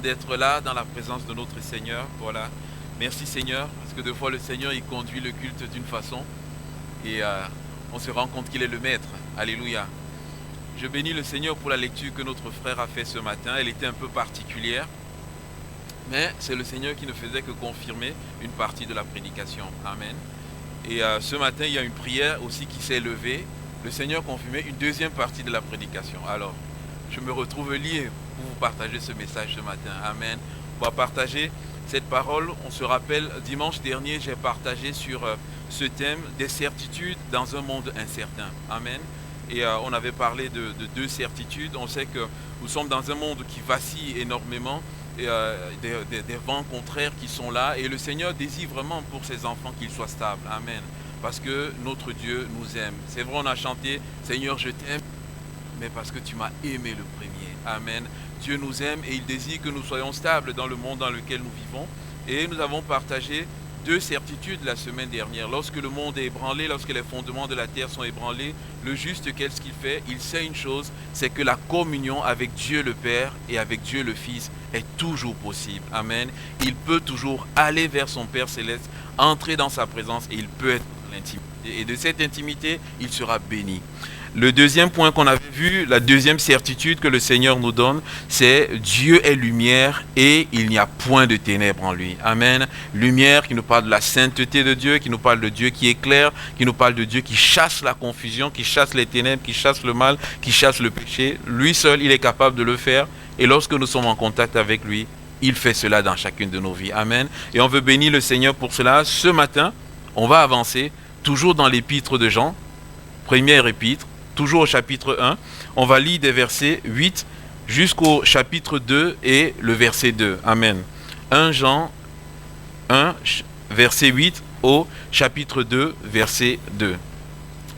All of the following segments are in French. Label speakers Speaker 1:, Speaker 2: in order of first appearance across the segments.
Speaker 1: d'être là dans la présence de notre Seigneur. Voilà. Merci Seigneur, parce que des fois le Seigneur il conduit le culte d'une façon et on se rend compte qu'il est le maître. Alléluia. Je bénis le Seigneur pour la lecture que notre frère a fait ce matin. Elle était un peu particulière, mais c'est le Seigneur qui ne faisait que confirmer une partie de la prédication. Amen. Et ce matin, il y a une prière aussi qui s'est levée. Le Seigneur confirmait une deuxième partie de la prédication. Alors, je me retrouve lié pour vous partager ce message ce matin. Amen. On va partager cette parole. On se rappelle, dimanche dernier, j'ai partagé sur ce thème des certitudes dans un monde incertain. Amen. Et on avait parlé de deux certitudes. On sait que nous sommes dans un monde qui vacille énormément. Et, des vents contraires qui sont là. Et le Seigneur désire vraiment pour ses enfants qu'ils soient stables. Amen. Parce que notre Dieu nous aime. C'est vrai, on a chanté « Seigneur, je t'aime », mais parce que tu m'as aimé le premier. Amen. Dieu nous aime et il désire que nous soyons stables dans le monde dans lequel nous vivons. Et nous avons partagé deux certitudes la semaine dernière. Lorsque le monde est ébranlé, lorsque les fondements de la terre sont ébranlés, le juste, qu'est-ce qu'il fait? Il sait une chose, c'est que la communion avec Dieu le Père et avec Dieu le Fils est toujours possible. Amen. Il peut toujours aller vers son Père Céleste, entrer dans sa présence et il peut être dans l'intimité. Et de cette intimité, il sera béni. Le deuxième point qu'on avait vu, la deuxième certitude que le Seigneur nous donne, c'est Dieu est lumière et il n'y a point de ténèbres en lui. Amen. Lumière qui nous parle de la sainteté de Dieu, qui nous parle de Dieu qui éclaire, qui nous parle de Dieu qui chasse la confusion, qui chasse les ténèbres, qui chasse le mal, qui chasse le péché. Lui seul, il est capable de le faire. Et lorsque nous sommes en contact avec lui, il fait cela dans chacune de nos vies. Amen. Et on veut bénir le Seigneur pour cela. Ce matin, on va avancer, toujours dans l'épître de Jean, première épître, toujours au chapitre 1, on va lire des versets 8 jusqu'au chapitre 2 et le verset 2. Amen. 1 Jean 1, verset 8 au chapitre 2, verset 2.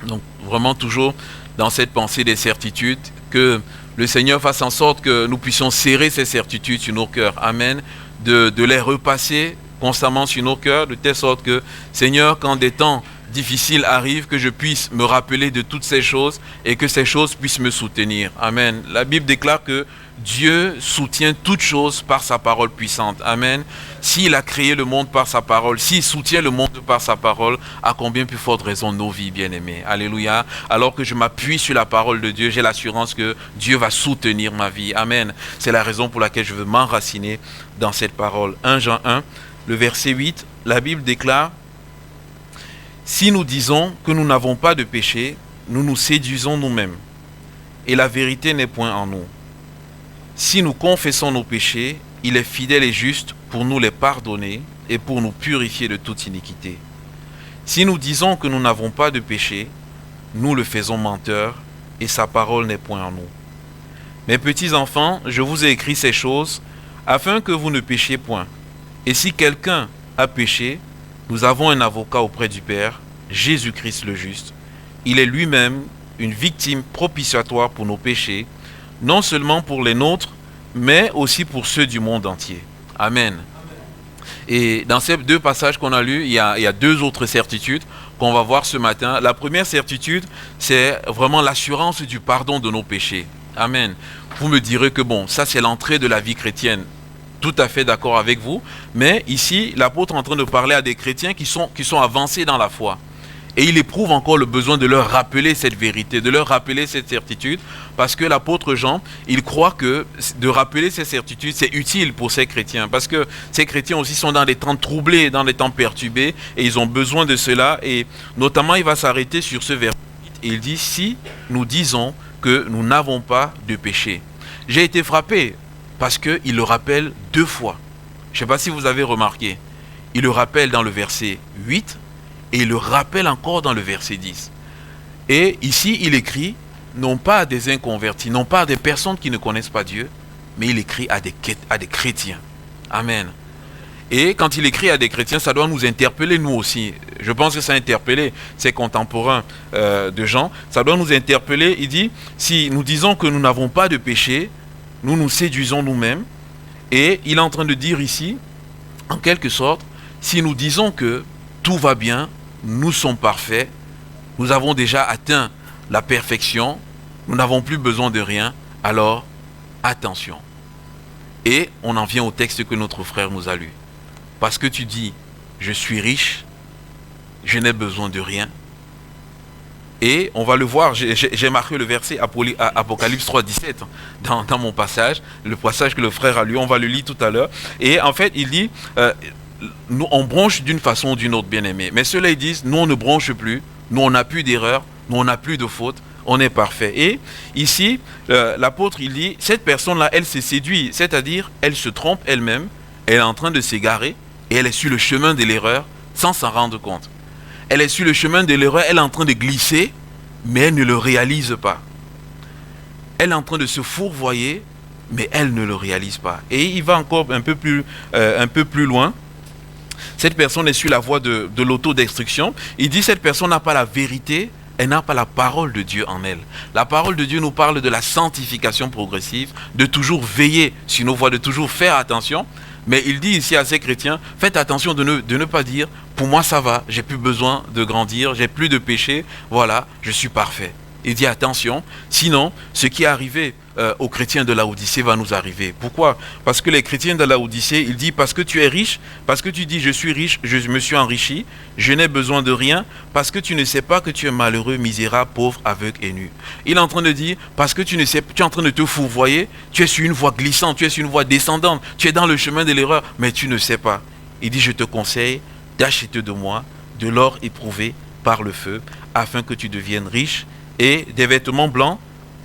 Speaker 1: Donc vraiment toujours dans cette pensée des certitudes, que le Seigneur fasse en sorte que nous puissions serrer ces certitudes sur nos cœurs. Amen. De les repasser constamment sur nos cœurs, de telle sorte que, Seigneur, quand des temps difficile arrive, que je puisse me rappeler de toutes ces choses et que ces choses puissent me soutenir. Amen. La Bible déclare que Dieu soutient toutes choses par sa parole puissante. Amen. S'il a créé le monde par sa parole, s'il soutient le monde par sa parole, à combien plus forte raison nos vies, bien-aimés. Alléluia. Alors que je m'appuie sur la parole de Dieu, j'ai l'assurance que Dieu va soutenir ma vie. Amen. C'est la raison pour laquelle je veux m'enraciner dans cette parole. 1 Jean 1, le verset 8, la Bible déclare: si nous disons que nous n'avons pas de péché, nous nous séduisons nous-mêmes, et la vérité n'est point en nous. Si nous confessons nos péchés, il est fidèle et juste pour nous les pardonner et pour nous purifier de toute iniquité. Si nous disons que nous n'avons pas de péché, nous le faisons menteur, et sa parole n'est point en nous. Mes petits enfants, je vous ai écrit ces choses afin que vous ne péchiez point. Et si quelqu'un a péché, nous avons un avocat auprès du Père, Jésus-Christ le juste. Il est lui-même une victime propitiatoire pour nos péchés, non seulement pour les nôtres, mais aussi pour ceux du monde entier. Amen. Et dans ces deux passages qu'on a lus, il y a deux autres certitudes qu'on va voir ce matin. La première certitude, c'est vraiment l'assurance du pardon de nos péchés. Amen. Vous me direz que bon, ça c'est l'entrée de la vie chrétienne. Tout à fait d'accord avec vous, mais ici, l'apôtre est en train de parler à des chrétiens qui sont avancés dans la foi. Et il éprouve encore le besoin de leur rappeler cette vérité, de leur rappeler cette certitude, parce que l'apôtre Jean, il croit que de rappeler ces certitudes, c'est utile pour ces chrétiens, parce que ces chrétiens aussi sont dans des temps troublés, dans des temps perturbés, et ils ont besoin de cela, et notamment il va s'arrêter sur ce verset, et il dit, si nous disons que nous n'avons pas de péché. J'ai été frappé, parce qu'il le rappelle deux fois. Je ne sais pas si vous avez remarqué. Il le rappelle dans le verset 8 et il le rappelle encore dans le verset 10. Et ici, il écrit, non pas à des inconvertis, non pas à des personnes qui ne connaissent pas Dieu, mais il écrit à des chrétiens. Amen. Et quand il écrit à des chrétiens, ça doit nous interpeller nous aussi. Je pense que ça a interpellé ses contemporains de Jean. Ça doit nous interpeller. Il dit, si nous disons que nous n'avons pas de péché, nous nous séduisons nous-mêmes. Et il est en train de dire ici, en quelque sorte, si nous disons que tout va bien, nous sommes parfaits, nous avons déjà atteint la perfection, nous n'avons plus besoin de rien, alors attention. Et on en vient au texte que notre frère nous a lu. Parce que tu dis, je suis riche, je n'ai besoin de rien. Et on va le voir, j'ai marqué le verset Apocalypse 3, 17 dans mon passage, le passage que le frère a lu, on va le lire tout à l'heure. Et en fait, il dit, nous on bronche d'une façon ou d'une autre, bien aimé. Mais ceux-là, ils disent, nous on ne bronche plus, nous on n'a plus d'erreur, nous on n'a plus de faute, on est parfait. Et ici, l'apôtre, il dit, cette personne-là, elle se séduit, c'est-à-dire, elle se trompe elle-même, elle est en train de s'égarer, et elle est sur le chemin de l'erreur, sans s'en rendre compte. Elle est sur le chemin de l'erreur, elle est en train de glisser, mais elle ne le réalise pas. Elle est en train de se fourvoyer, mais elle ne le réalise pas. Et il va encore un peu plus loin. Cette personne est sur la voie de l'autodestruction. Il dit, cette personne n'a pas la vérité, elle n'a pas la parole de Dieu en elle. La parole de Dieu nous parle de la sanctification progressive, de toujours veiller sur nos voies, de toujours faire attention. Mais il dit ici à ces chrétiens, faites attention de ne pas dire, pour moi ça va, j'ai plus besoin de grandir, j'ai plus de péché, voilà, je suis parfait. Il dit attention, sinon ce qui est arrivé aux chrétiens de Laodicée va nous arriver. Pourquoi? Parce que les chrétiens de Laodicée, il dit parce que tu es riche, parce que tu dis je suis riche, je me suis enrichi, je n'ai besoin de rien, parce que tu ne sais pas que tu es malheureux, misérable, pauvre, aveugle et nu. Il est en train de dire parce que tu ne sais, tu es en train de te fourvoyer, tu es sur une voie glissante, tu es sur une voie descendante, tu es dans le chemin de l'erreur, mais tu ne sais pas. Il dit je te conseille d'acheter de moi de l'or éprouvé par le feu, afin que tu deviennes riche, et des vêtements blancs,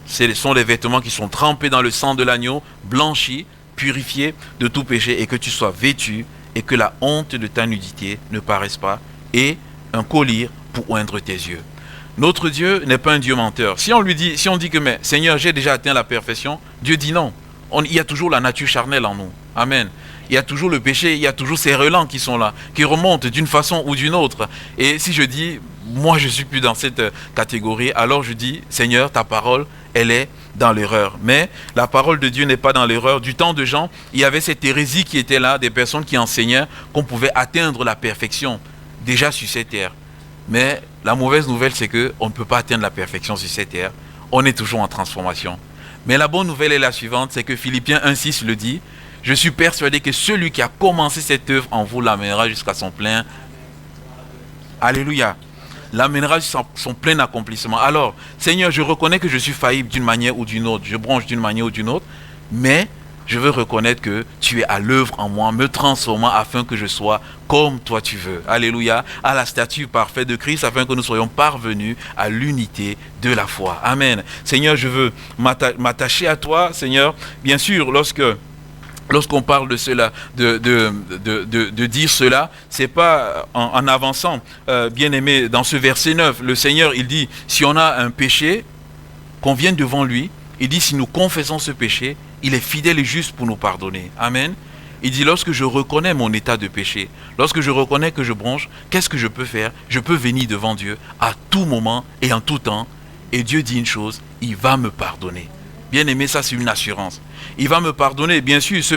Speaker 1: ce sont les vêtements qui sont trempés dans le sang de l'agneau, blanchis, purifiés de tout péché, et que tu sois vêtu, et que la honte de ta nudité ne paraisse pas, et un collier pour oindre tes yeux. Notre Dieu n'est pas un Dieu menteur. Si on dit que mais Seigneur, j'ai déjà atteint la perfection, Dieu dit non. Il y a toujours la nature charnelle en nous. Amen. Il y a toujours le péché, il y a toujours ces relents qui sont là, qui remontent d'une façon ou d'une autre. Et si je dis, moi je ne suis plus dans cette catégorie, alors je dis, Seigneur, ta parole, elle est dans l'erreur. Mais la parole de Dieu n'est pas dans l'erreur. Du temps de Jean, il y avait cette hérésie qui était là, des personnes qui enseignaient qu'on pouvait atteindre la perfection déjà sur cette terre. Mais la mauvaise nouvelle, c'est qu'on ne peut pas atteindre la perfection sur cette terre. On est toujours en transformation. Mais la bonne nouvelle est la suivante, c'est que Philippiens 1,6 le dit. Je suis persuadé que celui qui a commencé cette œuvre en vous l'amènera jusqu'à son plein. Alléluia. L'amènera jusqu'à son plein accomplissement. Alors, Seigneur, je reconnais que je suis faillible d'une manière ou d'une autre. Je bronche d'une manière ou d'une autre. Mais je veux reconnaître que tu es à l'œuvre en moi, me transformant afin que je sois comme toi tu veux. Alléluia. À la stature parfaite de Christ, afin que nous soyons parvenus à l'unité de la foi. Amen. Seigneur, je veux m'attacher à toi, Seigneur. Bien sûr, lorsqu'on parle de cela, de dire cela, c'est pas en avançant. Bien aimé, dans ce verset 9, le Seigneur, il dit, si on a un péché, qu'on vienne devant lui, il dit, si nous confessons ce péché, il est fidèle et juste pour nous pardonner. Amen. Il dit, lorsque je reconnais mon état de péché, lorsque je reconnais que je bronche, qu'est-ce que je peux faire? Je peux venir devant Dieu à tout moment et en tout temps. Et Dieu dit une chose, il va me pardonner. Bien aimé, ça c'est une assurance. Il va me pardonner. Bien sûr, ce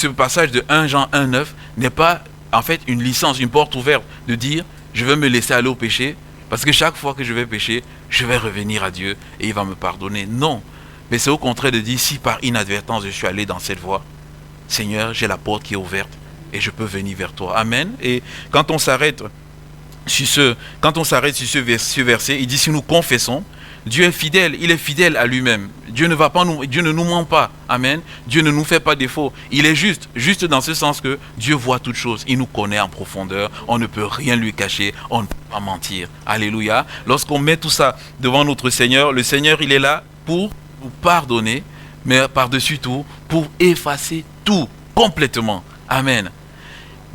Speaker 1: passage de 1 Jean 1,9 n'est pas en fait une licence, une porte ouverte de dire je vais me laisser aller au péché parce que chaque fois que je vais pécher, je vais revenir à Dieu et il va me pardonner. Non, mais c'est au contraire de dire si par inadvertance je suis allé dans cette voie, Seigneur, j'ai la porte qui est ouverte et je peux venir vers toi. Amen. Et quand on s'arrête sur ce verset, il dit si nous confessons, Dieu est fidèle, il est fidèle à lui-même. Dieu ne nous ment pas. Amen. Dieu ne nous fait pas défaut. Il est juste dans ce sens que Dieu voit toutes choses. Il nous connaît en profondeur. On ne peut rien lui cacher. On ne peut pas mentir. Alléluia. Lorsqu'on met tout ça devant notre Seigneur, le Seigneur, il est là pour nous pardonner, mais par-dessus tout, pour effacer tout complètement. Amen.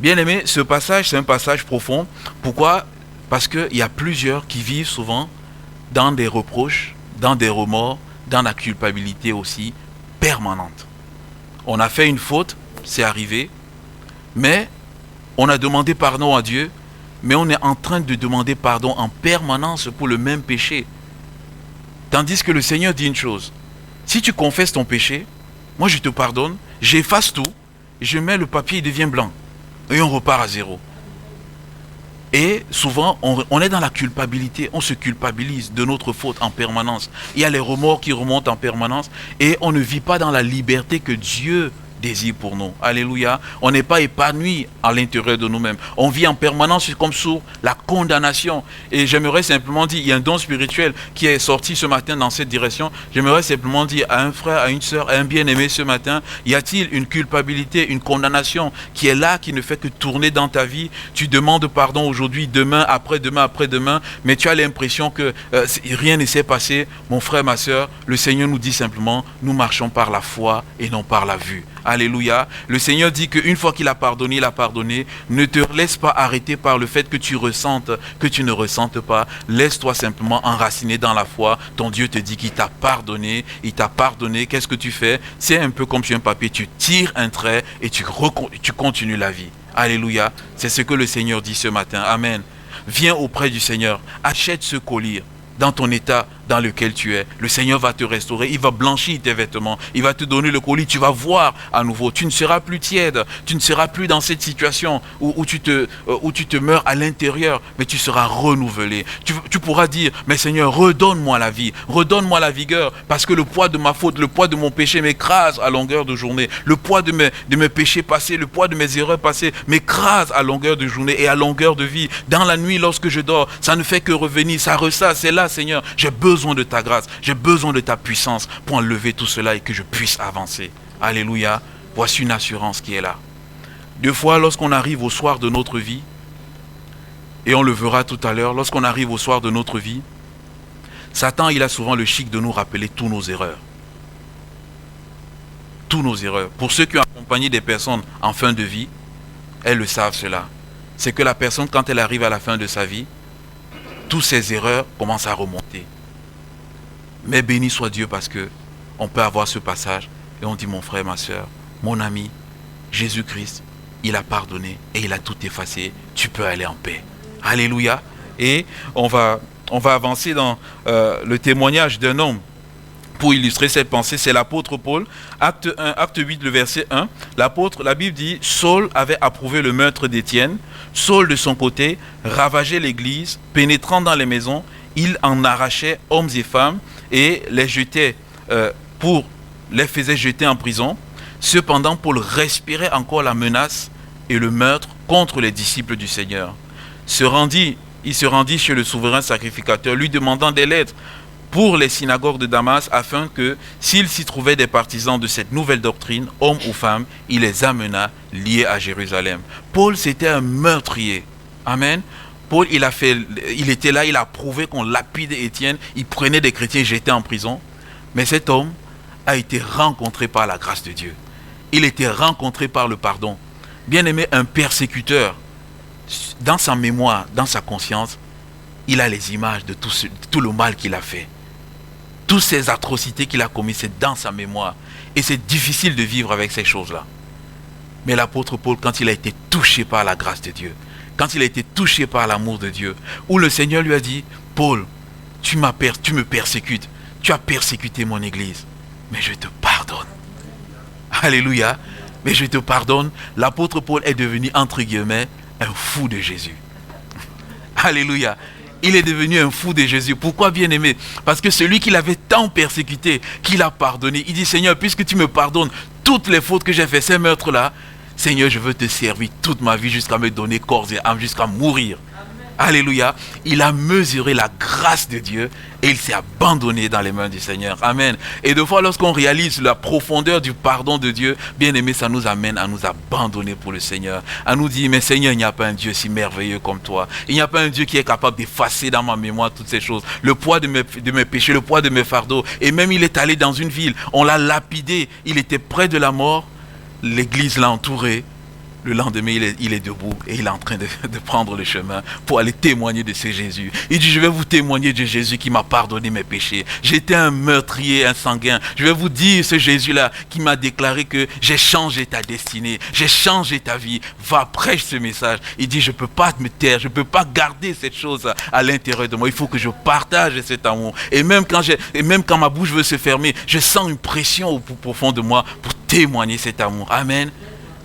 Speaker 1: Bien aimé, ce passage, c'est un passage profond. Pourquoi? Parce qu'il y a plusieurs qui vivent souvent dans des reproches, dans des remords, dans la culpabilité aussi permanente. On a fait une faute, c'est arrivé, mais on a demandé pardon à Dieu, mais on est en train de demander pardon en permanence pour le même péché. Tandis que le Seigneur dit une chose, si tu confesses ton péché, moi je te pardonne, j'efface tout, je mets le papier, il devient blanc, et on repart à zéro. Et souvent, on est dans la culpabilité, on se culpabilise de notre faute en permanence. Il y a les remords qui remontent en permanence et on ne vit pas dans la liberté que Dieu désire pour nous. Alléluia. On n'est pas épanoui à l'intérieur de nous-mêmes. On vit en permanence comme sous la condamnation. Et j'aimerais simplement dire, il y a un don spirituel qui est sorti ce matin dans cette direction. J'aimerais simplement dire à un frère, à une sœur, à un bien-aimé ce matin, y a-t-il une culpabilité, une condamnation qui est là, qui ne fait que tourner dans ta vie? Tu demandes pardon aujourd'hui, demain, après-demain, mais tu as l'impression que rien ne s'est passé. Mon frère, ma sœur, le Seigneur nous dit simplement, nous marchons par la foi et non par la vue. Alléluia. Le Seigneur dit qu'une fois qu'il a pardonné, il a pardonné. Ne te laisse pas arrêter par le fait que tu ressentes, que tu ne ressentes pas. Laisse-toi simplement enraciner dans la foi. Ton Dieu te dit qu'il t'a pardonné. Il t'a pardonné. Qu'est-ce que tu fais? C'est un peu comme sur un papier. Tu tires un trait et tu continues la vie. Alléluia. C'est ce que le Seigneur dit ce matin. Amen. Viens auprès du Seigneur. Achète ce collier dans ton état dans lequel tu es. Le Seigneur va te restaurer, il va blanchir tes vêtements, il va te donner le colis, tu vas voir à nouveau, tu ne seras plus tiède, tu ne seras plus dans cette situation où tu te meurs à l'intérieur, mais tu seras renouvelé. Tu pourras dire, mais Seigneur, redonne-moi la vie, redonne-moi la vigueur, parce que le poids de ma faute, le poids de mon péché m'écrase à longueur de journée, le poids de mes péchés passés, le poids de mes erreurs passées m'écrase à longueur de journée et à longueur de vie. Dans la nuit, lorsque je dors, ça ne fait que revenir, ça ressasse, c'est là, Seigneur, j'ai besoin de ta grâce, j'ai besoin de ta puissance pour enlever tout cela et que je puisse avancer. Alléluia. Voici une assurance qui est là. Deux fois, lorsqu'on arrive au soir de notre vie, et on le verra tout à l'heure, lorsqu'on arrive au soir de notre vie, Satan, il a souvent le chic de nous rappeler tous nos erreurs. Tous nos erreurs. Pour ceux qui ont accompagné des personnes en fin de vie, elles le savent cela. C'est que la personne, quand elle arrive à la fin de sa vie, toutes ses erreurs commencent à remonter. Mais béni soit Dieu parce que on peut avoir ce passage et on dit, mon frère, ma soeur, mon ami, Jésus-Christ, il a pardonné et il a tout effacé. Tu peux aller en paix. Alléluia. Et on va avancer dans le témoignage d'un homme. Pour illustrer cette pensée, c'est l'apôtre Paul, acte 8, le verset 1. La Bible dit, Saul avait approuvé le meurtre d'Étienne. Saul, de son côté, ravageait l'église, pénétrant dans les maisons, il en arrachait hommes et femmes et les jetait les faisait jeter en prison. Cependant, Paul respirait encore la menace et le meurtre contre les disciples du Seigneur. Il se rendit chez le souverain sacrificateur, lui demandant des lettres pour les synagogues de Damas, afin que, s'il s'y trouvait des partisans de cette nouvelle doctrine, hommes ou femmes, il les amena liés à Jérusalem. Paul, c'était un meurtrier. Amen. Paul, il était là, il a prouvé qu'on lapidait Étienne, il prenait des chrétiens et jetait en prison. Mais cet homme a été rencontré par la grâce de Dieu. Il était rencontré par le pardon. Bien aimé, un persécuteur, dans sa mémoire, dans sa conscience, il a les images de tout le mal qu'il a fait. Toutes ces atrocités qu'il a commises, c'est dans sa mémoire. Et c'est difficile de vivre avec ces choses-là. Mais l'apôtre Paul, quand il a été touché par la grâce de Dieu, quand il a été touché par l'amour de Dieu, où le Seigneur lui a dit, Paul, tu me persécutes, tu as persécuté mon église, mais je te pardonne. Alléluia. Mais je te pardonne. L'apôtre Paul est devenu, entre guillemets, un fou de Jésus. Alléluia. Il est devenu un fou de Jésus. Pourquoi, bien-aimé? Parce que celui qui l'avait tant persécuté, qu'il a pardonné, il dit, Seigneur, puisque tu me pardonnes toutes les fautes que j'ai fait, ces meurtres-là, Seigneur, je veux te servir toute ma vie jusqu'à me donner corps et âme, jusqu'à mourir. Alléluia. Il a mesuré la grâce de Dieu et il s'est abandonné dans les mains du Seigneur. Amen. Et deux fois, lorsqu'on réalise la profondeur du pardon de Dieu, bien aimé, ça nous amène à nous abandonner pour le Seigneur. À nous dire, mais Seigneur, il n'y a pas un Dieu si merveilleux comme toi. Il n'y a pas un Dieu qui est capable d'effacer dans ma mémoire toutes ces choses. Le poids de mes péchés, le poids de mes fardeaux. Et même il est allé dans une ville, on l'a lapidé, il était près de la mort. L'église l'a entouré. Le lendemain, il est debout et il est en train de prendre le chemin pour aller témoigner de ce Jésus. Il dit, je vais vous témoigner de Jésus qui m'a pardonné mes péchés. J'étais un meurtrier, un sanguin. Je vais vous dire ce Jésus-là qui m'a déclaré que j'ai changé ta destinée, j'ai changé ta vie. Va, prêche ce message. Il dit, je ne peux pas me taire, je ne peux pas garder cette chose à l'intérieur de moi. Il faut que je partage cet amour. Et même quand ma bouche veut se fermer, je sens une pression au plus profond de moi pour témoigner cet amour. Amen.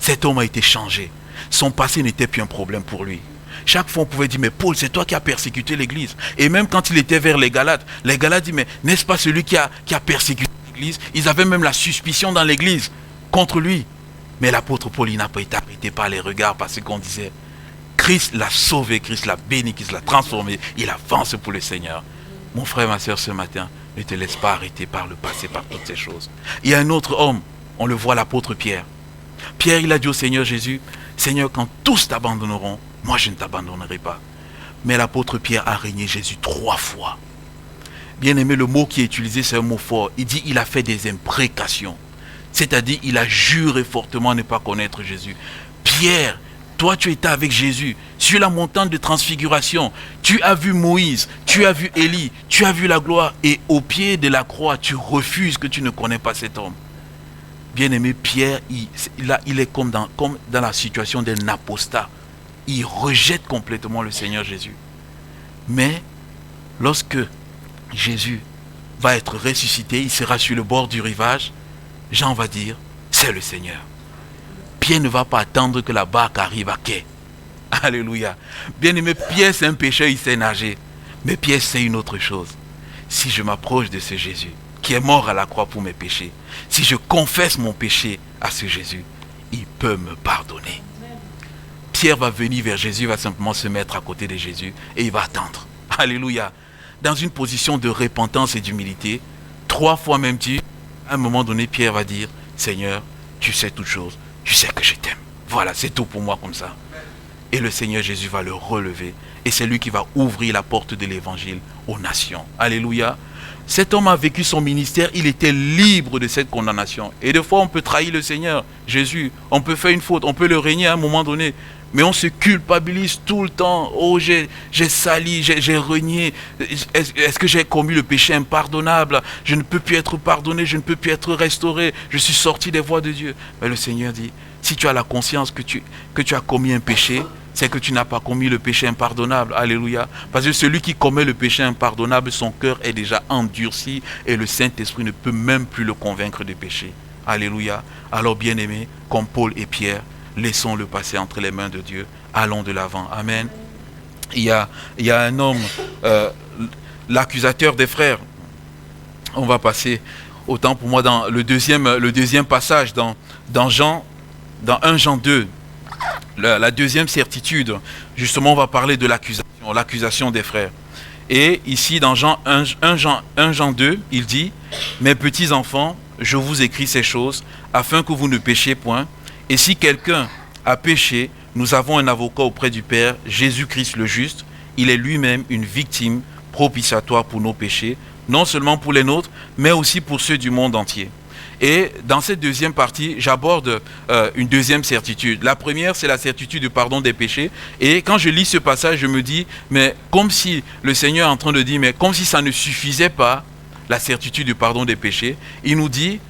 Speaker 1: Cet homme a été changé. Son passé n'était plus un problème pour lui. Chaque fois on pouvait dire, mais Paul, c'est toi qui as persécuté l'église. Et même quand il était vers les Galates disent, mais n'est-ce pas celui qui a persécuté l'église? Ils avaient même la suspicion dans l'église contre lui. Mais l'apôtre Paul, il n'a pas été arrêté par les regards, parce qu'on disait, Christ l'a sauvé, Christ l'a béni, Christ l'a transformé. Il avance pour le Seigneur. Mon frère, ma soeur, ce matin, ne te laisse pas arrêter par le passé, par toutes ces choses. Il y a un autre homme, on le voit, l'apôtre Pierre. Pierre, il a dit au Seigneur Jésus, Seigneur, quand tous t'abandonneront, moi je ne t'abandonnerai pas. Mais l'apôtre Pierre a régné Jésus 3 fois. Bien aimé, le mot qui est utilisé, c'est un mot fort. Il dit, il a fait des imprécations. C'est-à-dire, il a juré fortement ne pas connaître Jésus. Pierre, toi tu étais avec Jésus sur la montagne de transfiguration. Tu as vu Moïse, tu as vu Élie, tu as vu la gloire. Et au pied de la croix, tu refuses que tu ne connais pas cet homme. Bien-aimé, Pierre, il est comme dans la situation d'un apostat. Il rejette complètement le Seigneur Jésus. Mais lorsque Jésus va être ressuscité, il sera sur le bord du rivage, Jean va dire, c'est le Seigneur. Pierre ne va pas attendre que la barque arrive à quai. Alléluia. Bien-aimé, Pierre c'est un pécheur, il sait nager. Mais Pierre sait une autre chose. Si je m'approche de ce Jésus, qui est mort à la croix pour mes péchés, si je confesse mon péché à ce Jésus, il peut me pardonner. Pierre va venir vers Jésus, va simplement se mettre à côté de Jésus et il va attendre. Alléluia. Dans une position de repentance et d'humilité, 3 fois même dit, à un moment donné, Pierre va dire, Seigneur, tu sais toutes choses, tu sais que je t'aime. Voilà, c'est tout pour moi comme ça. Et le Seigneur Jésus va le relever. Et c'est lui qui va ouvrir la porte de l'évangile aux nations. Alléluia. Cet homme a vécu son ministère, il était libre de cette condamnation. Et des fois, on peut trahir le Seigneur Jésus. On peut faire une faute, on peut le régner à un moment donné. Mais on se culpabilise tout le temps. Oh, j'ai sali, j'ai renié. Est-ce que j'ai commis le péché impardonnable? Je ne peux plus être pardonné, je ne peux plus être restauré. Je suis sorti des voies de Dieu. Mais le Seigneur dit, si tu as la conscience que tu as commis un péché, c'est que tu n'as pas commis le péché impardonnable. Alléluia. Parce que celui qui commet le péché impardonnable, son cœur est déjà endurci et le Saint-Esprit ne peut même plus le convaincre de péché. Alléluia. Alors bien-aimés, comme Paul et Pierre, laissons le passé entre les mains de Dieu. Allons de l'avant. Amen. Il y a un homme, l'accusateur des frères. On va passer autant pour moi dans le deuxième passage dans 1 Jean 2. La deuxième certitude, justement, on va parler de l'accusation des frères. Et ici, dans 1 Jean 2, il dit, « Mes petits enfants, je vous écris ces choses, afin que vous ne péchiez point. Et si quelqu'un a péché, nous avons un avocat auprès du Père, Jésus-Christ le juste. Il est lui-même une victime propitiatoire pour nos péchés, non seulement pour les nôtres, mais aussi pour ceux du monde entier. » Et dans cette deuxième partie, j'aborde une deuxième certitude. La première, c'est la certitude du pardon des péchés. Et quand je lis ce passage, je me dis, mais comme si le Seigneur est en train de dire, mais comme si ça ne suffisait pas, la certitude du pardon des péchés, il nous dit,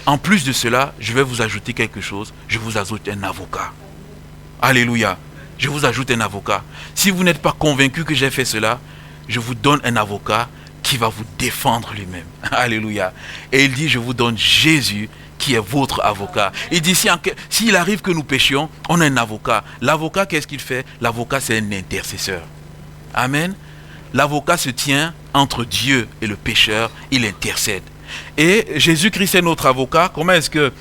Speaker 1: en plus de cela, je vais vous ajouter quelque chose, je vous ajoute un avocat. Alléluia. Je vous ajoute un avocat. Si vous n'êtes pas convaincu que j'ai fait cela, je vous donne un avocat qui va vous défendre lui-même. Alléluia. Et il dit, je vous donne Jésus qui est votre avocat. Il dit, s'il arrive que nous péchions, on a un avocat. L'avocat, qu'est-ce qu'il fait? L'avocat, c'est un intercesseur. Amen. L'avocat se tient entre Dieu et le pécheur, il intercède. Et Jésus-Christ est notre avocat. Comment est-ce que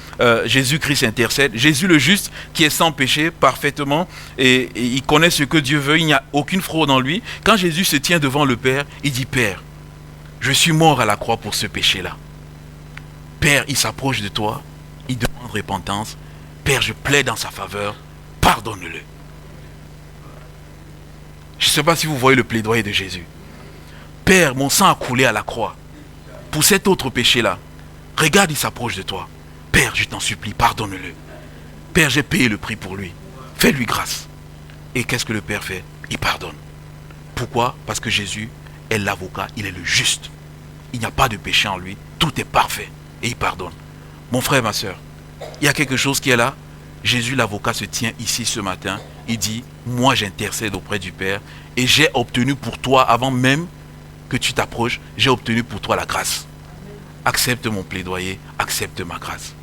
Speaker 1: Jésus-Christ intercède? Jésus le juste, qui est sans péché parfaitement, et il connaît ce que Dieu veut, il n'y a aucune fraude en lui. Quand Jésus se tient devant le Père, il dit, Père, je suis mort à la croix pour ce péché-là. Père, il s'approche de toi, il demande repentance. Père, je plaide en sa faveur, pardonne-le. Je ne sais pas si vous voyez le plaidoyer de Jésus. Père, mon sang a coulé à la croix pour cet autre péché-là. Regarde, il s'approche de toi. Père, je t'en supplie, pardonne-le. Père, j'ai payé le prix pour lui. Fais-lui grâce. Et qu'est-ce que le Père fait? Il pardonne. Pourquoi? Parce que Jésus est l'avocat, il est le juste. Il n'y a pas de péché en lui, tout est parfait et il pardonne. Mon frère, ma soeur, il y a quelque chose qui est là. Jésus l'avocat se tient ici ce matin, il dit, moi j'intercède auprès du Père et j'ai obtenu pour toi, avant même que tu t'approches, j'ai obtenu pour toi la grâce. Accepte mon plaidoyer, accepte ma grâce.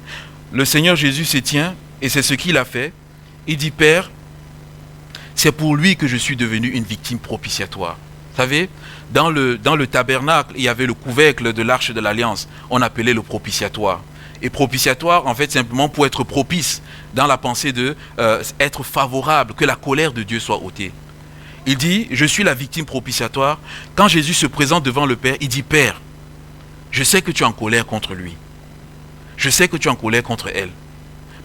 Speaker 1: Le Seigneur Jésus se tient et c'est ce qu'il a fait. Il dit, Père, c'est pour lui que je suis devenu une victime propitiatoire. Vous savez, dans le tabernacle, il y avait le couvercle de l'arche de l'alliance. On appelait le propitiatoire. Et propitiatoire, en fait, simplement pour être propice, dans la pensée de être favorable, que la colère de Dieu soit ôtée. Il dit, je suis la victime propitiatoire. Quand Jésus se présente devant le Père, il dit, Père, je sais que tu es en colère contre lui. Je sais que tu es en colère contre elle.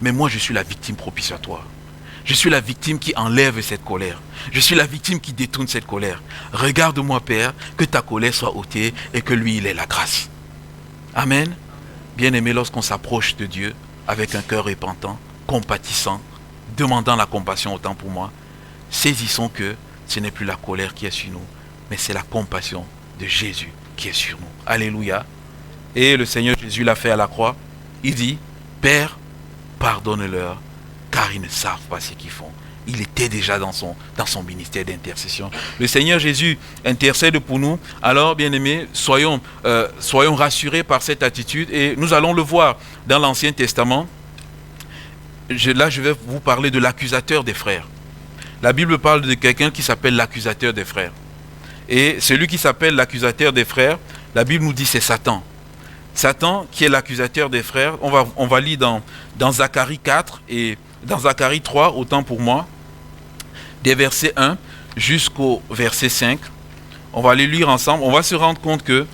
Speaker 1: Mais moi, je suis la victime propitiatoire. Je suis la victime qui enlève cette colère. Je suis la victime qui détourne cette colère. Regarde-moi, Père, que ta colère soit ôtée et que lui, il ait la grâce. Amen. Bien-aimé, lorsqu'on s'approche de Dieu avec un cœur repentant, compatissant, demandant la compassion autant pour moi, saisissons que ce n'est plus la colère qui est sur nous, mais c'est la compassion de Jésus qui est sur nous. Alléluia. Et le Seigneur Jésus l'a fait à la croix. Il dit, Père, pardonne-leur, car ils ne savent pas ce qu'ils font. Il était déjà dans son ministère d'intercession. Le Seigneur Jésus intercède pour nous. Alors, bien-aimés, soyons rassurés par cette attitude. Et nous allons le voir dans l'Ancien Testament. Là, je vais vous parler de l'accusateur des frères. La Bible parle de quelqu'un qui s'appelle l'accusateur des frères. Et celui qui s'appelle l'accusateur des frères, la Bible nous dit c'est Satan. Satan qui est l'accusateur des frères. On va lire dans Zacharie 4 et dans Zacharie 3, autant pour moi, des versets 1 jusqu'au verset 5. On va les lire ensemble. On va se rendre compte que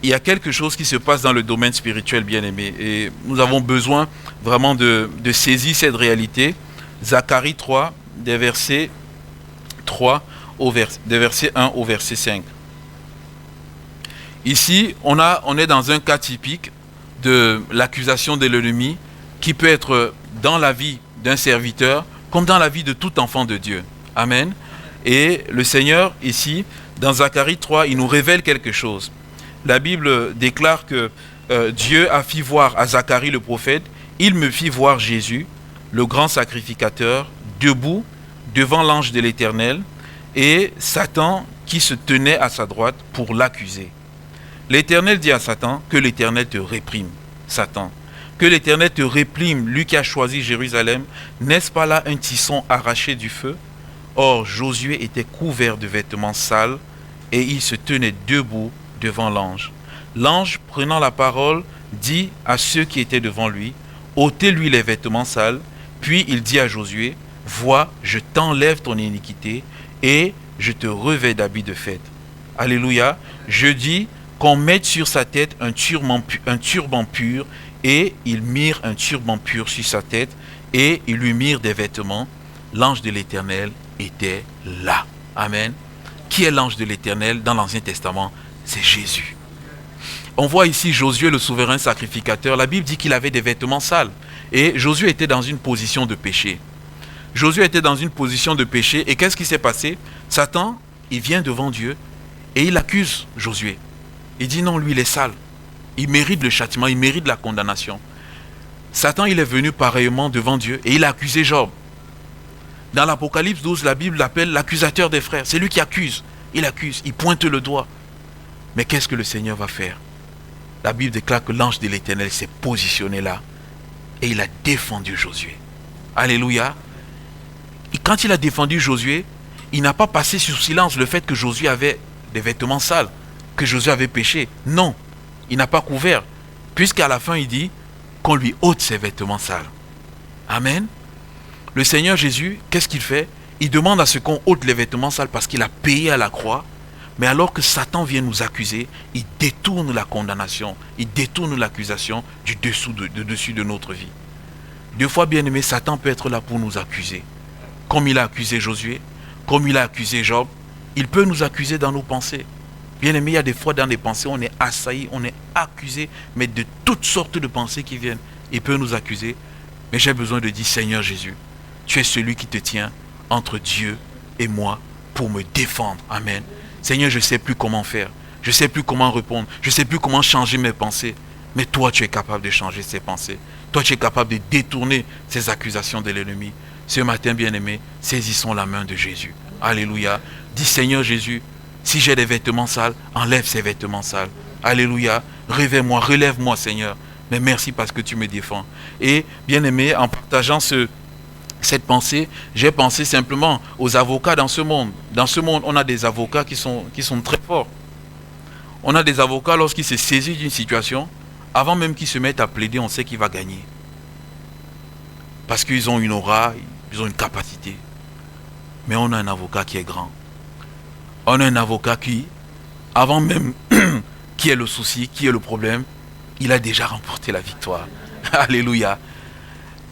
Speaker 1: il y a quelque chose qui se passe dans le domaine spirituel, bien-aimé. Et nous avons besoin vraiment de saisir cette réalité. Zacharie 3, des versets 1 au verset 5. Ici, on est dans un cas typique de l'accusation de l'ennemi qui peut être dans la vie d'un serviteur comme dans la vie de tout enfant de Dieu. Amen. Et le Seigneur, ici, dans Zacharie 3, il nous révèle quelque chose. La Bible déclare que Dieu a fait voir à Zacharie le prophète, il me fit voir Jésus, le grand sacrificateur, debout devant l'ange de l'Éternel, et Satan qui se tenait à sa droite pour l'accuser. L'Éternel dit à Satan, que l'Éternel te réprime, Satan. Que l'Éternel te réprime, lui qui a choisi Jérusalem. N'est-ce pas là un tisson arraché du feu? Or, Josué était couvert de vêtements sales et il se tenait debout devant l'ange. L'ange, prenant la parole, dit à ceux qui étaient devant lui, ôtez-lui les vêtements sales. Puis il dit à Josué, vois, je t'enlève ton iniquité et je te revêts d'habits de fête. Alléluia. Je dis qu'on mette sur sa tête un turban pur, et ils mirent un turban pur sur sa tête, et ils lui mirent des vêtements. L'ange de l'Éternel était là. Amen. Qui est l'ange de l'Éternel dans l'Ancien Testament? C'est Jésus. On voit ici Josué, le souverain sacrificateur. La Bible dit qu'il avait des vêtements sales. Et Josué était dans une position de péché. Josué était dans une position de péché. Et qu'est-ce qui s'est passé? Satan, il vient devant Dieu et il accuse Josué. Il dit non, lui il est sale. Il mérite le châtiment, il mérite la condamnation. Satan, il est venu pareillement devant Dieu et il a accusé Job. Dans l'Apocalypse 12, la Bible l'appelle l'accusateur des frères. C'est lui qui accuse, il pointe le doigt. Mais qu'est-ce que le Seigneur va faire? La Bible déclare que l'ange de l'Éternel s'est positionné là et il a défendu Josué. Alléluia. Et quand il a défendu Josué, il n'a pas passé sur silence le fait que Josué avait des vêtements sales, que Josué avait péché. Non, il n'a pas couvert, puisqu'à la fin il dit qu'on lui ôte ses vêtements sales. Amen. Le Seigneur Jésus, qu'est-ce qu'il fait? Il demande à ce qu'on ôte les vêtements sales parce qu'il a payé à la croix. Mais alors que Satan vient nous accuser, il détourne la condamnation, il détourne l'accusation du dessus de notre vie. Deux fois, bien aimé, Satan peut être là pour nous accuser. Comme il a accusé Josué, comme il a accusé Job, il peut nous accuser dans nos pensées. Bien aimé, il y a des fois dans les pensées, on est assailli, on est accusé, mais de toutes sortes de pensées qui viennent. Il peut nous accuser, mais j'ai besoin de dire, Seigneur Jésus, tu es celui qui te tient entre Dieu et moi pour me défendre. Amen. Seigneur, je ne sais plus comment faire. Je ne sais plus comment répondre. Je ne sais plus comment changer mes pensées. Mais toi, tu es capable de changer ces pensées. Toi, tu es capable de détourner ces accusations de l'ennemi. Ce matin, bien-aimé, saisissons la main de Jésus. Alléluia. Dis, Seigneur Jésus, si j'ai des vêtements sales, enlève ces vêtements sales. Alléluia. Réveille-moi, relève-moi, Seigneur. Mais merci parce que tu me défends. Et, bien-aimé, en partageant cette pensée, j'ai pensé simplement aux avocats dans ce monde. Dans ce monde, on a des avocats qui sont très forts. On a des avocats, lorsqu'ils se saisissent d'une situation, Avant même qu'il se mette à plaider, on sait qu'il va gagner. Parce qu'ils ont une aura, ils ont une capacité. Mais on a un avocat qui est grand. On a un avocat qui, avant même qui est le souci, qui est le problème, il a déjà remporté la victoire. Alléluia.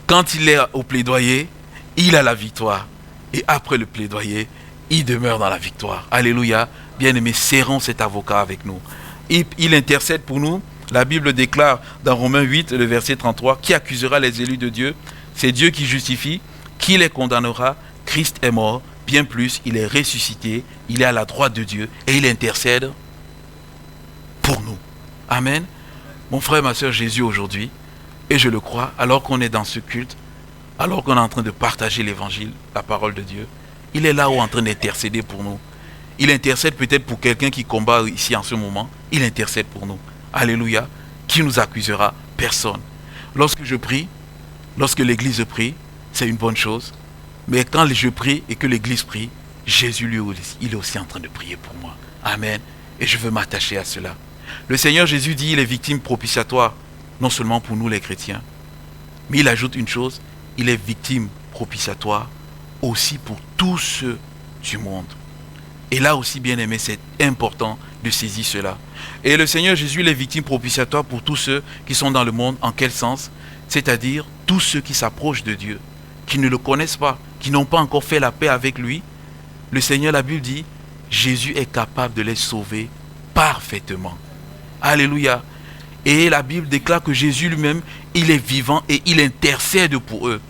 Speaker 1: Quand il est au plaidoyer, il a la victoire. Et après le plaidoyer, il demeure dans la victoire. Alléluia. Bien-aimés, serrons cet avocat avec nous. Il intercède pour nous. La Bible déclare dans Romains 8, le verset 33, qui accusera les élus de Dieu? C'est Dieu qui justifie. Qui les condamnera? Christ est mort. Bien plus, il est ressuscité. Il est à la droite de Dieu. Et il intercède pour nous. Amen. Mon frère, ma soeur, Jésus aujourd'hui, et je le crois, alors qu'on est dans ce culte, alors qu'on est en train de partager l'évangile, la parole de Dieu, il est là-haut en train d'intercéder pour nous. Il intercède peut-être pour quelqu'un qui combat ici en ce moment. Il intercède pour nous. Alléluia. Qui nous accusera? Personne. Lorsque je prie, lorsque l'église prie, c'est une bonne chose. Mais quand je prie et que l'église prie, Jésus lui aussi, il est aussi en train de prier pour moi. Amen. Et je veux m'attacher à cela. Le Seigneur Jésus dit, il est victime propitiatoire, non seulement pour nous les chrétiens, mais il ajoute une chose, il est victime propitiatoire aussi pour tous ceux du monde. Et là aussi, bien aimé, c'est important de saisir cela. Et le Seigneur Jésus, il est victime propitiatoire pour tous ceux qui sont dans le monde. En quel sens? C'est-à-dire tous ceux qui s'approchent de Dieu, qui ne le connaissent pas, qui n'ont pas encore fait la paix avec lui. Le Seigneur, la Bible dit, Jésus est capable de les sauver parfaitement. Alléluia. Et la Bible déclare que Jésus lui-même, il est vivant et il intercède pour eux.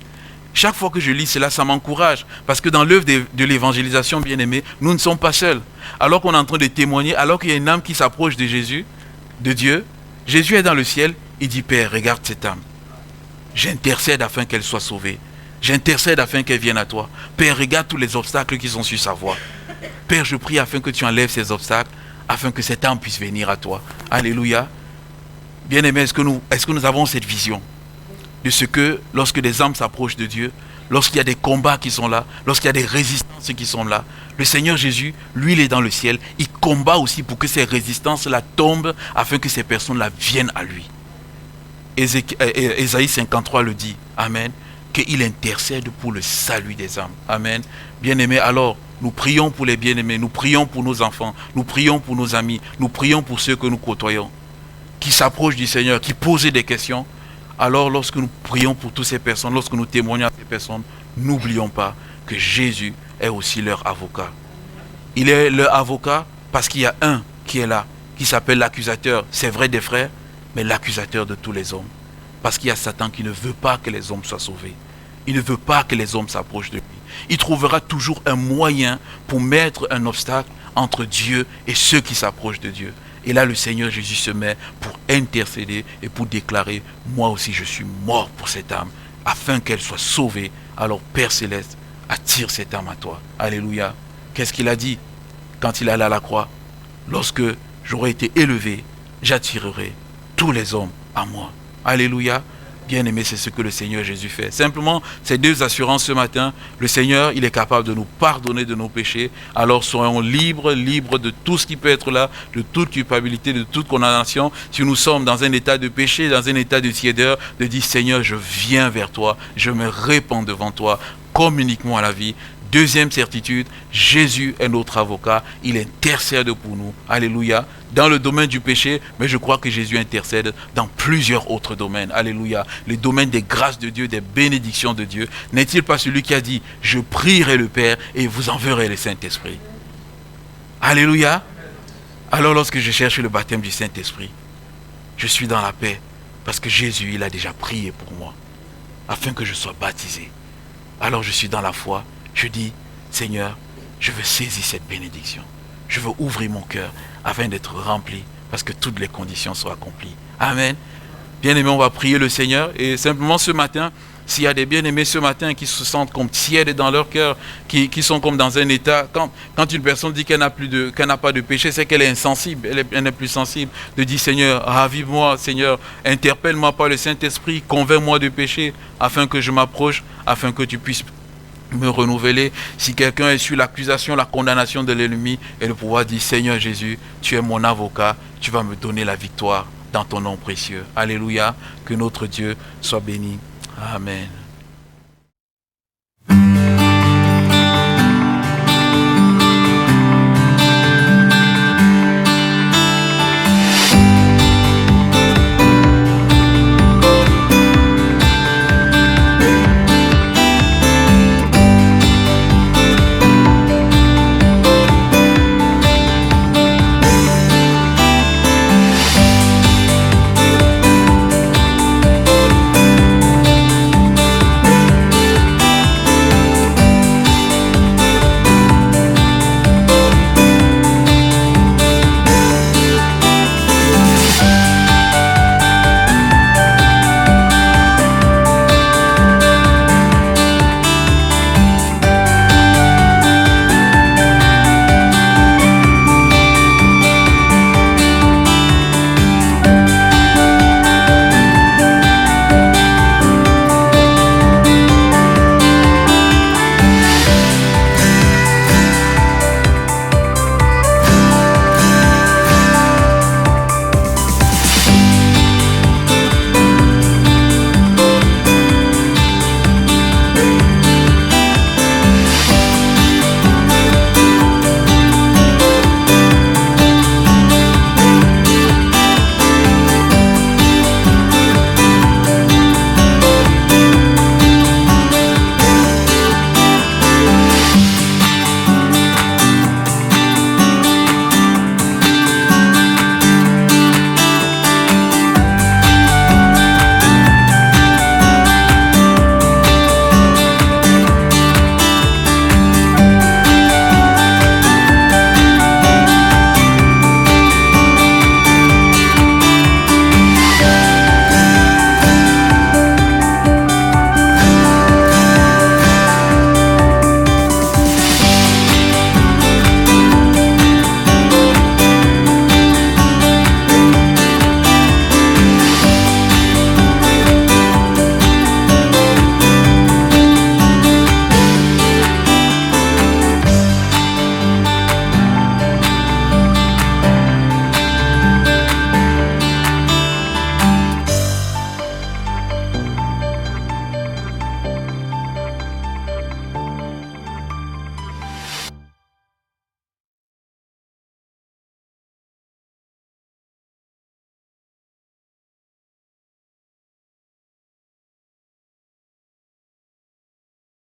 Speaker 1: Chaque fois que je lis cela, ça m'encourage. Parce que dans l'œuvre de l'évangélisation, bien aimé, nous ne sommes pas seuls. Alors qu'on est en train de témoigner, alors qu'il y a une âme qui s'approche de Jésus, de Dieu, Jésus est dans le ciel, il dit, Père, regarde cette âme. J'intercède afin qu'elle soit sauvée. J'intercède afin qu'elle vienne à toi. Père, regarde tous les obstacles qui sont sur sa voie. Père, je prie afin que tu enlèves ces obstacles, afin que cette âme puisse venir à toi. Alléluia. Bien-aimés, est-ce que nous avons cette vision de ce que lorsque des âmes s'approchent de Dieu, lorsqu'il y a des combats qui sont là, lorsqu'il y a des résistances qui sont là, le Seigneur Jésus, lui, il est dans le ciel, il combat aussi pour que ces résistances-là tombent, afin que ces personnes-là viennent à lui. Ésaïe 53 le dit, Amen, qu'il intercède pour le salut des âmes. Amen. Bien-aimés, alors, nous prions pour les bien-aimés, nous prions pour nos enfants, nous prions pour nos amis, nous prions pour ceux que nous côtoyons, qui s'approchent du Seigneur, qui posent des questions. Alors, lorsque nous prions pour toutes ces personnes, lorsque nous témoignons à ces personnes, n'oublions pas que Jésus est aussi leur avocat. Il est leur avocat parce qu'il y a un qui est là, qui s'appelle l'accusateur, c'est vrai des frères, mais l'accusateur de tous les hommes. Parce qu'il y a Satan qui ne veut pas que les hommes soient sauvés. Il ne veut pas que les hommes s'approchent de lui. Il trouvera toujours un moyen pour mettre un obstacle entre Dieu et ceux qui s'approchent de Dieu. Et là, le Seigneur Jésus se met pour intercéder et pour déclarer, moi aussi je suis mort pour cette âme, afin qu'elle soit sauvée. Alors Père Céleste, attire cette âme à toi. Alléluia. Qu'est-ce qu'il a dit quand il allait à la croix? Lorsque j'aurai été élevé, j'attirerai tous les hommes à moi. Alléluia. Bien-aimé, c'est ce que le Seigneur Jésus fait. Simplement, ces deux assurances ce matin, le Seigneur, il est capable de nous pardonner de nos péchés. Alors soyons libres de tout ce qui peut être là, de toute culpabilité, de toute condamnation. Si nous sommes dans un état de péché, dans un état de tiédeur, de dire, Seigneur, je viens vers toi, je me répands devant toi, communique-moi la vie. Deuxième certitude, Jésus est notre avocat, il intercède pour nous. Alléluia. Dans le domaine du péché, mais je crois que Jésus intercède dans plusieurs autres domaines. Alléluia. Le domaine des grâces de Dieu, des bénédictions de Dieu. N'est-il pas celui qui a dit, je prierai le Père et vous enverrai le Saint-Esprit? Alléluia. Alors lorsque je cherche le baptême du Saint-Esprit, je suis dans la paix parce que Jésus, il a déjà prié pour moi afin que je sois baptisé. Alors je suis dans la foi. Je dis, Seigneur, je veux saisir cette bénédiction. Je veux ouvrir mon cœur afin d'être rempli parce que toutes les conditions sont accomplies. Amen. Bien-aimés, on va prier le Seigneur. Et simplement ce matin, s'il y a des bien-aimés ce matin qui se sentent comme tièdes dans leur cœur, qui sont comme dans un état, quand une personne dit qu'elle n'a pas de péché, c'est qu'elle est insensible, elle n'est plus sensible. De dire, Seigneur, ravive-moi, Seigneur, interpelle-moi par le Saint-Esprit, convainc-moi de péché afin que je m'approche, afin que tu puisses me renouveler. Si quelqu'un est sur l'accusation, la condamnation de l'ennemi, et le pouvoir dire, Seigneur Jésus, tu es mon avocat, tu vas me donner la victoire dans ton nom précieux. Alléluia. Que notre Dieu soit béni. Amen.